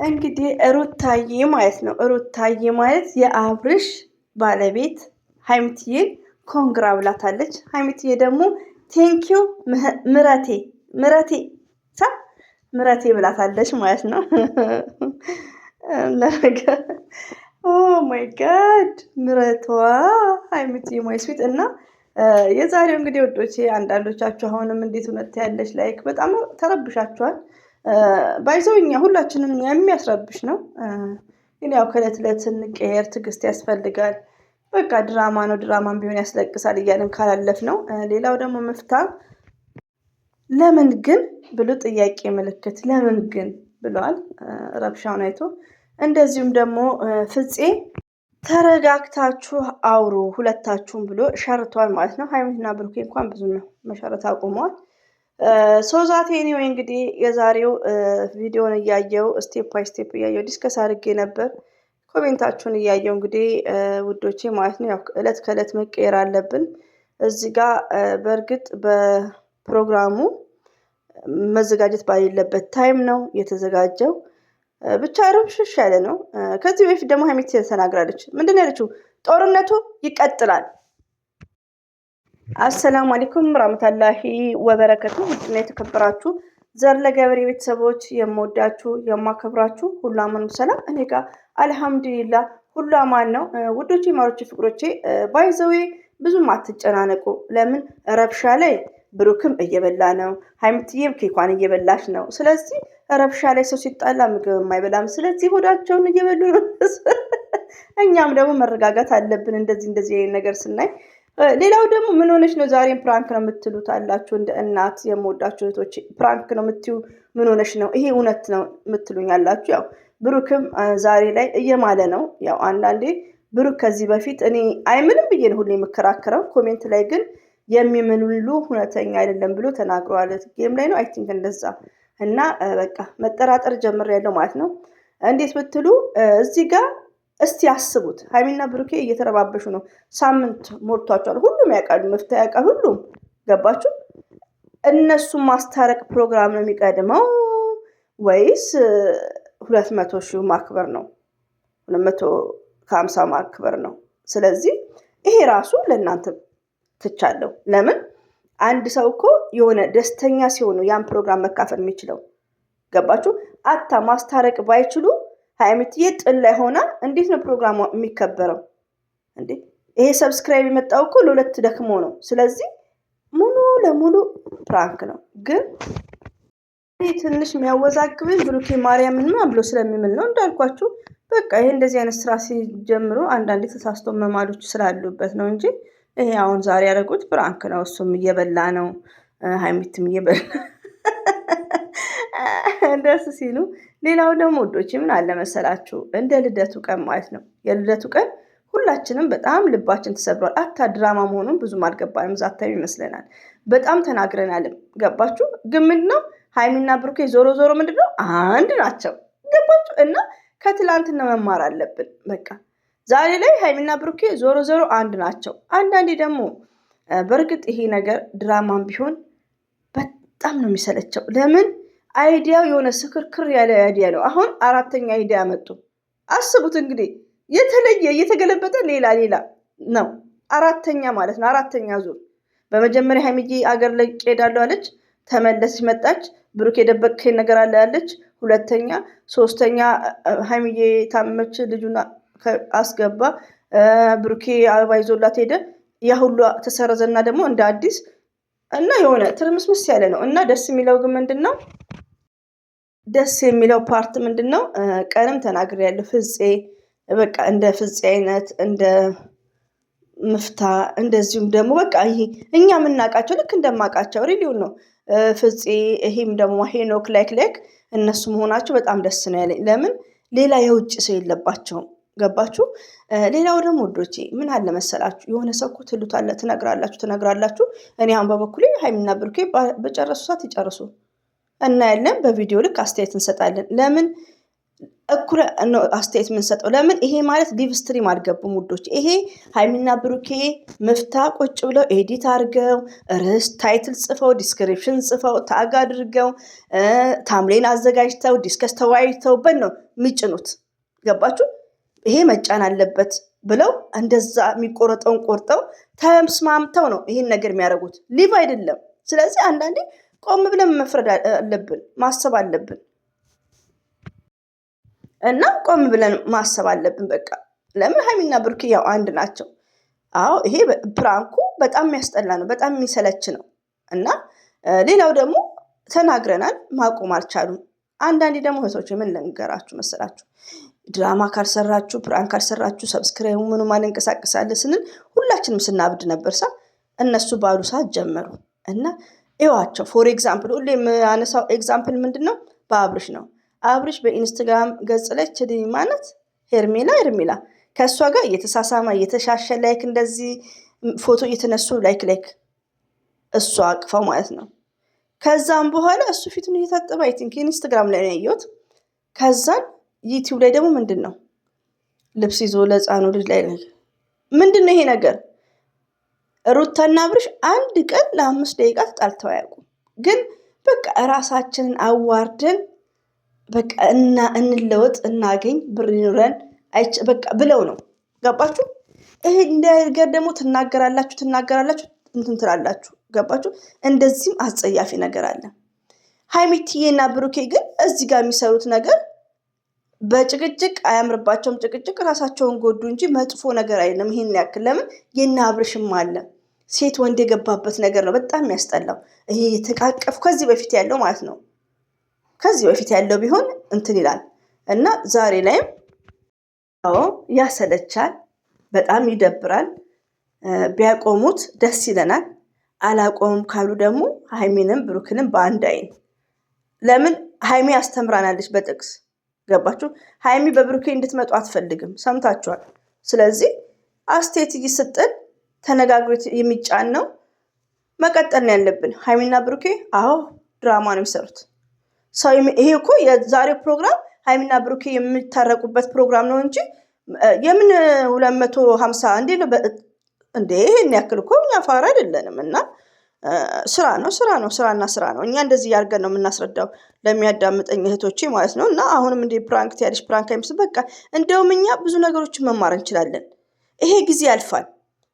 እንግዲህ ሩታዬ ማለት ነው። ሩታዬ ማለት የአብርሽ ባለቤት ሀይሚትዬን ኮንግራ ብላታለች። ሀይሚትዬ ደግሞ ቴንኪው ምረቴ ምረቴ ሳ ምረቴ ብላታለች ማለት ነው። ኦ ማይ ጋድ ምረቷ ሀይሚትዬ ማይ ስዊት እና የዛሬው እንግዲህ ወዶቼ አንዳንዶቻችሁ አሁንም እንዴት እውነት ያለች ላይክ በጣም ተረብሻችኋል። ባይዘው እኛ ሁላችንም የሚያስረብሽ ነው። ግን ያው ከእለት እለት ስንቀየር ትዕግስት ያስፈልጋል። በቃ ድራማ ነው፣ ድራማም ቢሆን ያስለቅሳል እያልን ካላለፍ ነው። ሌላው ደግሞ መፍታ ለምን ግን ብሎ ጥያቄ ምልክት ለምን ግን ብለዋል ረብሻውን አይቶ። እንደዚሁም ደግሞ ፍፄ ተረጋግታችሁ አውሩ ሁለታችሁም ብሎ ሸርቷል ማለት ነው። ሀይሚና ብሩኬ እንኳን ብዙ ነው መሸረት አቁመዋል። ሶዛቴ ኤኒዌይ እንግዲህ የዛሬው ቪዲዮን እያየው ስቴፕ ባይ ስቴፕ እያየው ዲስከስ አድርጌ ነበር። ኮሜንታችሁን እያየው እንግዲህ ውዶቼ ማለት ነው ያው እለት ከእለት መቀየር አለብን። እዚህ ጋር በእርግጥ በፕሮግራሙ መዘጋጀት ባሌለበት ታይም ነው የተዘጋጀው። ብቻ ርብሽሽ ያለ ነው። ከዚህ በፊት ደግሞ ሀይሚት ተናግራለች። ምንድን ነው ያለችው? ጦርነቱ ይቀጥላል። አሰላሙ አለይኩም ረህመቱላሂ ወበረከቱ። ውድና የተከበራችሁ ዘር ለገበሬ ቤተሰቦች የምወዳችሁ የማከብራችሁ ሁሉ አማን ሰላም፣ እኔ ጋር አልሐምዱሊላህ ሁሉ አማን ነው። ውዶቼ ማሮቼ ፍቅሮቼ ባይዘዌ ብዙም አትጨናነቁ። ለምን ረብሻ ላይ ብሩክም እየበላ ነው፣ ሀይሚትዬም ኬኳን እየበላች ነው። ስለዚህ ረብሻ ላይ ሰው ሲጣላ ምግብ የማይበላም። ስለዚህ ሆዳቸውን እየበሉ ነው። እኛም ደግሞ መረጋጋት አለብን እንደዚህ እንደዚህ ነገር ስናይ። ሌላው ደግሞ ምን ሆነች ነው ዛሬም ፕራንክ ነው የምትሉት አላችሁ። እንደ እናት የምወዳችሁ እህቶች ፕራንክ ነው የምትዩ ምን ሆነች ነው ይሄ እውነት ነው የምትሉኝ አላችሁ። ያው ብሩክም ዛሬ ላይ እየማለ ነው። ያው አንዳንዴ ብሩክ ከዚህ በፊት እኔ አይምንም ብዬ ነው ሁሌ የምከራከረው። ኮሜንት ላይ ግን የሚምሉሉ እውነተኛ አይደለም ብሎ ተናግረዋል። ጌም ላይ ነው አይ ቲንክ እንደዛ። እና በቃ መጠራጠር ጀምሬያለሁ ማለት ነው። እንዴት ብትሉ እዚህ ጋር እስቲ ያስቡት። ሀይሚና ብሩኬ እየተረባበሹ ነው። ሳምንት ሞልቷቸዋል። ሁሉም ያውቃሉ፣ መፍትሄ ያውቃል። ሁሉም ገባችሁ። እነሱም ማስታረቅ ፕሮግራም ነው የሚቀድመው ወይስ 200 ሺህ ማክበር ነው? 250 ማክበር ነው። ስለዚህ ይሄ ራሱ ለእናንተ ትቻለሁ። ለምን አንድ ሰው እኮ የሆነ ደስተኛ ሲሆኑ ያን ፕሮግራም መካፈል የሚችለው ገባችሁ። አታ ማስታረቅ ባይችሉ ሀይሚትዬ ጥል ላይ ሆና እንዴት ነው ፕሮግራሙ የሚከበረው እንዴ? ይሄ ሰብስክራይብ የመጣው እኮ ለሁለት ደክሞ ነው። ስለዚህ ሙሉ ለሙሉ ፕራንክ ነው። ግን ትንሽ የሚያወዛግብኝ ብሩኬ ማርያምን ብሎ ስለሚምል ነው እንዳልኳችሁ። በቃ ይሄ እንደዚህ አይነት ስራ ሲጀምሩ አንዳንዴ ተሳስቶ መማሎች ስላሉበት ነው እንጂ ይሄ አሁን ዛሬ ያደረጉት ፕራንክ ነው። እሱም እየበላ ነው፣ ሀይሚትም እየበላ ደስ ሲሉ። ሌላው ደግሞ ውዶች ምን አለ መሰላችሁ እንደ ልደቱ ቀን ማለት ነው። የልደቱ ቀን ሁላችንም በጣም ልባችን ተሰብሯል። አታ ድራማ መሆኑን ብዙም አልገባንም። ዛታዊ ይመስለናል። በጣም ተናግረናልም። ገባችሁ። ግን ምንድነው ሀይሚና ብሩኬ ዞሮ ዞሮ ምንድነው አንድ ናቸው። ገባችሁ። እና ከትላንትና መማር አለብን። በቃ ዛሬ ላይ ሀይሚና ብሩኬ ዞሮ ዞሮ አንድ ናቸው። አንዳንዴ ደግሞ በእርግጥ ይሄ ነገር ድራማም ቢሆን በጣም ነው የሚሰለቸው። ለምን አይዲያው የሆነ ስክርክር ያለ አይዲያ ነው። አሁን አራተኛ አይዲያ መጡ። አስቡት እንግዲህ የተለየ እየተገለበጠ ሌላ ነው። አራተኛ ማለት ነው። አራተኛ ዙር። በመጀመሪያ ሀይሚዬ አገር ላይ ሄዳለሁ አለች፣ ተመለሰች፣ መጣች። ብሩክ የደበቅከኝ ነገር አለ ያለች። ሁለተኛ፣ ሶስተኛ ሀይሚዬ ታመች፣ ልጁን አስገባ። ብሩኬ አበባ ይዞላት ሄደ። ያ ሁሉ ተሰረዘና ደግሞ እንደ አዲስ እና የሆነ ትርምስምስ ያለ ነው። እና ደስ የሚለው ግን ምንድን ነው? ደስ የሚለው ፓርት ምንድን ነው? ቀንም ተናግሬያለሁ። ፍፄ በቃ እንደ ፍፄ አይነት እንደ ምፍታ እንደዚሁም ደግሞ በቃ ይሄ እኛ የምናውቃቸው ልክ እንደማውቃቸው ሪሊውን ነው ፍፄ። ይሄም ደግሞ ሄኖክ ላይክ እነሱ መሆናቸው በጣም ደስ ነው ያለኝ። ለምን ሌላ የውጭ ሰው የለባቸውም። ገባችሁ። ሌላው ደግሞ ወዶቼ ምን አለ መሰላችሁ የሆነ ሰው እኮ ትነግራላችሁ። እኔ አሁን በበኩሌ ሀይሚና ብሩኬ በጨረሱ ሰዓት ይጨርሱ እና ያለን በቪዲዮ ልክ አስተያየት እንሰጣለን። ለምን እኩል ነው አስተያየት የምንሰጠው። ለምን ይሄ ማለት ሊቭ ስትሪም አልገቡም ውዶች። ይሄ ሀይሚና ብሩኬ መፍታ ቁጭ ብለው ኤዲት አድርገው ርዕስ ታይትል ጽፈው ዲስክሪፕሽን ጽፈው ታግ አድርገው ታምሌን አዘጋጅተው ዲስከስ ተወያይተውበት ነው የሚጭኑት። ገባችሁ? ይሄ መጫን አለበት ብለው እንደዛ የሚቆረጠውን ቆርጠው ተስማምተው ነው ይህን ነገር የሚያደርጉት፣ ሊቭ አይደለም። ስለዚህ አንዳንዴ ቆም ብለን መፍረድ አለብን፣ ማሰብ አለብን እና ቆም ብለን ማሰብ አለብን። በቃ ለምን ሀይሚና ብሩኬ ያው አንድ ናቸው። አዎ ይሄ ፕራንኩ በጣም የሚያስጠላ ነው፣ በጣም የሚሰለች ነው። እና ሌላው ደግሞ ተናግረናል፣ ማቆም አልቻሉም። አንዳንዴ ደግሞ እህቶች ምን ልንገራችሁ መሰላችሁ፣ ድራማ ካልሰራችሁ ፕራንክ ካልሰራችሁ ሰብስክራይቡ ምኑ ማን እንቀሳቀሳለን ስንል ሁላችንም ስናብድ ነበር። እነሱ ባሉ ሰዓት ጀመሩ እና ይዋቸው። ፎር ኤግዛምፕል ሁሌ የማነሳው ኤግዛምፕል ምንድን ነው? በአብርሽ ነው። አብርሽ በኢንስታግራም ገጽ ላይ ማነት ሄርሜላ ከእሷ ጋር እየተሳሳማ እየተሻሸ ላይክ እንደዚህ ፎቶ እየተነሱ ላይክ እሷ አቅፈው ማለት ነው። ከዛም በኋላ እሱ ፊቱን እየታጠበ አይ ቲንክ ኢንስታግራም ላይ ነው ያየሁት። ከዛን ዩቲዩብ ላይ ደግሞ ምንድን ነው ልብስ ይዞ ለሕፃኑ ልጅ ላይ ምንድን ነው ይሄ ነገር? ሩታና አብርሽ አንድ ቀን ለ5 ደቂቃ ተጣልተው አያውቁም። ግን በቃ ራሳችንን አዋርደን በቃ እንለወጥ እናገኝ ብር ይኑረን በቃ ብለው ነው። ገባችሁ? ይሄ ነገር ደግሞ ትናገራላችሁ እንትን ትላላችሁ። ገባችሁ? እንደዚህም አጸያፊ ነገር አለ። ሀይሚትዬና ብሩኬ ግን እዚህ ጋር የሚሰሩት ነገር በጭቅጭቅ አያምርባቸውም። ጭቅጭቅ ራሳቸውን ጎዱ እንጂ መጥፎ ነገር አይደለም። ይሄን ያክል ለምን የና አብርሽም አለ ሴት ወንድ የገባበት ነገር ነው በጣም የሚያስጠላው። ይሄ የተቃቀፉ ከዚህ በፊት ያለው ማለት ነው። ከዚህ በፊት ያለው ቢሆን እንትን ይላል እና ዛሬ ላይም አዎ ያሰለቻል፣ በጣም ይደብራል። ቢያቆሙት ደስ ይለናል። አላቆሙም ካሉ ደግሞ ሀይሚንም ብሩክንም በአንድ አይን ለምን ሀይሚ አስተምራናለች በጥቅስ ገባችሁ? ሀይሚ በብሩኬ እንድትመጡ አትፈልግም፣ ሰምታችኋል። ስለዚህ አስተያየት እየሰጠን ተነጋግሮ የሚጫን ነው መቀጠል ነው ያለብን። ሀይሚና ብሩኬ አዎ ድራማ ነው የሚሰሩት። ይሄ እኮ የዛሬው ፕሮግራም ሀይሚና ብሩኬ የሚታረቁበት ፕሮግራም ነው እንጂ የምን 250 እንዴ ነው እንዴ? ይሄን ያክል እኮ እኛ ፋራ አይደለንም። እና ስራና ስራ ነው። እኛ እንደዚህ ያርገን ነው የምናስረዳው ለሚያዳምጠኝ እህቶቼ ማለት ነው። እና አሁንም እንደ ፕራንክ ያለሽ ፕራንክ አይመስል በቃ እንደውም እኛ ብዙ ነገሮችን መማር እንችላለን። ይሄ ጊዜ ያልፋል።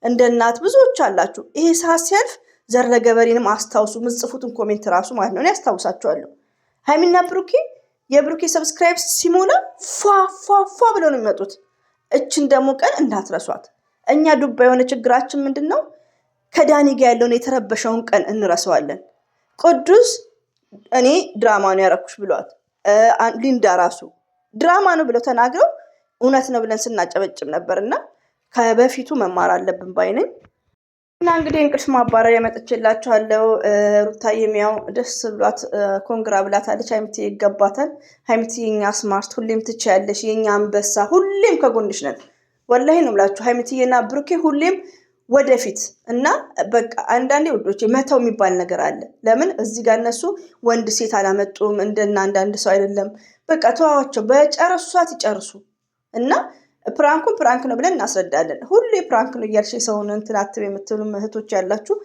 እንደ እናት ብዙዎች አላችሁ። ይሄ ሰዓት ሲያልፍ ዘረገበሬንም አስታውሱ። ምጽፉትን ኮሜንት ራሱ ማለት ነው እኔ አስታውሳቸዋለሁ። ሀይሚና ብሩኬ የብሩኬ ሰብስክራይብ ሲሞላ ፏ ብለው ነው የሚመጡት። እችን ደግሞ ቀን እንዳትረሷት። እኛ ዱባ የሆነ ችግራችን ምንድን ነው? ከዳኒ ጋር ያለውን የተረበሸውን ቀን እንረሳዋለን። ቅዱስ እኔ ድራማ ነው ያረኩሽ ብሏት፣ ሊንዳ ራሱ ድራማ ነው ብለው ተናግረው እውነት ነው ብለን ስናጨበጭብ ነበር። እና ከበፊቱ መማር አለብን ባይነኝ። እና እንግዲህ እንቅልፍ ማባረሪያ መጥቼላችኋለሁ። ሩታዬም ያው ደስ ብሏት ኮንግራ ብላታለች። ሀይሚትዬ ይገባታል። ሀይሚትዬ የኛ ስማርት፣ ሁሌም ትችያለሽ፣ የኛ አንበሳ፣ ሁሌም ከጎንሽ ነን። ወላሂ ነው የምላችሁ ሀይሚትዬና ብሩኬ ሁሌም ወደፊት እና በቃ አንዳንዴ ውዶቼ መተው የሚባል ነገር አለ። ለምን እዚህ ጋር እነሱ ወንድ ሴት አላመጡም፣ እንደና አንዳንድ ሰው አይደለም። በቃ ተዋቸው፣ በጨረሱ ሰዓት ይጨርሱ እና ፕራንኩን ፕራንክ ነው ብለን እናስረዳለን። ሁሌ ፕራንክ ነው እያልሽ ሰውን እንትን አትብ የምትሉ እህቶች ያላችሁ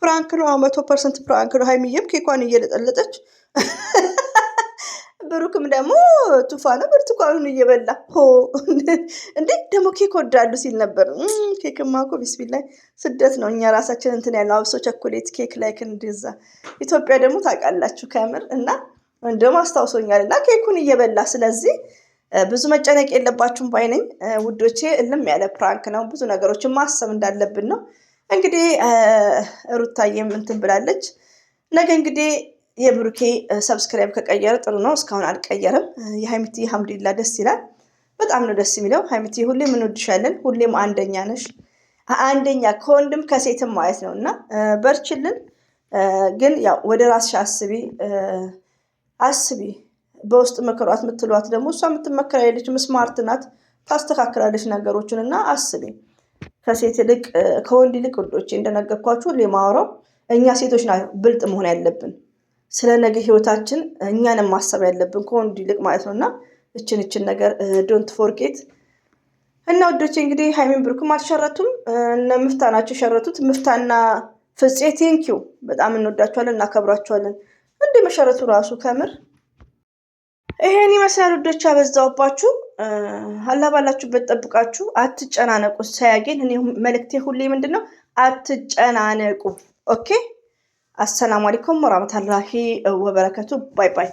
ፕራንክ ነው 100% ፕራንክ ነው። ሀይሚዬም ኬኳን እየለጠለጠች ብሩክም ደግሞ ቱፋ ነው ብርቱካኑን እየበላ እንዴ ደግሞ ኬክ ወዳሉ ሲል ነበር። ኬክማ እኮ ቢስሚላይ ስደት ነው። እኛ ራሳችን እንትን ያለው አብሶ ቸኮሌት ኬክ ላይክ እንደዛ። ኢትዮጵያ ደግሞ ታውቃላችሁ ከምር እና እንደውም አስታውሶኛል እና ኬኩን እየበላ ስለዚህ ብዙ መጨነቅ የለባችሁም ባይነኝ ውዶቼ። እልም ያለ ፕራንክ ነው። ብዙ ነገሮችን ማሰብ እንዳለብን ነው። እንግዲህ ሩታዬም እንትን ብላለች። ነገ እንግዲህ የብሩኬ ሰብስክራይብ ከቀየረ ጥሩ ነው። እስካሁን አልቀየረም። የሀይሚትዬ አልሐምዱሊላህ ደስ ይላል። በጣም ነው ደስ የሚለው። ሀይሚትዬ ሁሌም እንወድሻለን። ሁሌም አንደኛ ነሽ። አንደኛ ከወንድም ከሴትም ማለት ነው እና በርችልን። ግን ያው ወደ ራስሽ አስቢ በውስጥ መከሯት የምትሏት ደግሞ እሷ የምትመከራ የለች። ስማርት ናት፣ ታስተካክላለች ነገሮችን እና አስቢ። ከሴት ይልቅ ከወንድ ይልቅ ውዶቼ እንደነገርኳችሁ ሁሌ ማወራው እኛ ሴቶች ና ብልጥ መሆን ያለብን ስለ ነገ ህይወታችን እኛንም ማሰብ ያለብን ከወንድ ይልቅ ማለት ነው እና እችን ነገር ዶንት ፎርጌት እና ወዶቼ እንግዲህ ሀይሚን ብሩክም አልሸረቱም፣ እነ ምፍታ ናቸው የሸረቱት። ምፍታና ፍፄ ቴንኪው በጣም እንወዳቸዋለን እናከብራቸዋለን። እንደ መሸረቱ ራሱ ከምር ይሄን ይመስላል ውዶች። አበዛውባችሁ። አላህ ባላችሁበት ጠብቃችሁ አትጨናነቁ። ሳያገኝ እኔ መልእክቴ ሁሌ ምንድነው አትጨናነቁ። ኦኬ። አሰላሙ አለይኩም ወራህመቱላሂ ወበረከቱ። ባይ ባይ።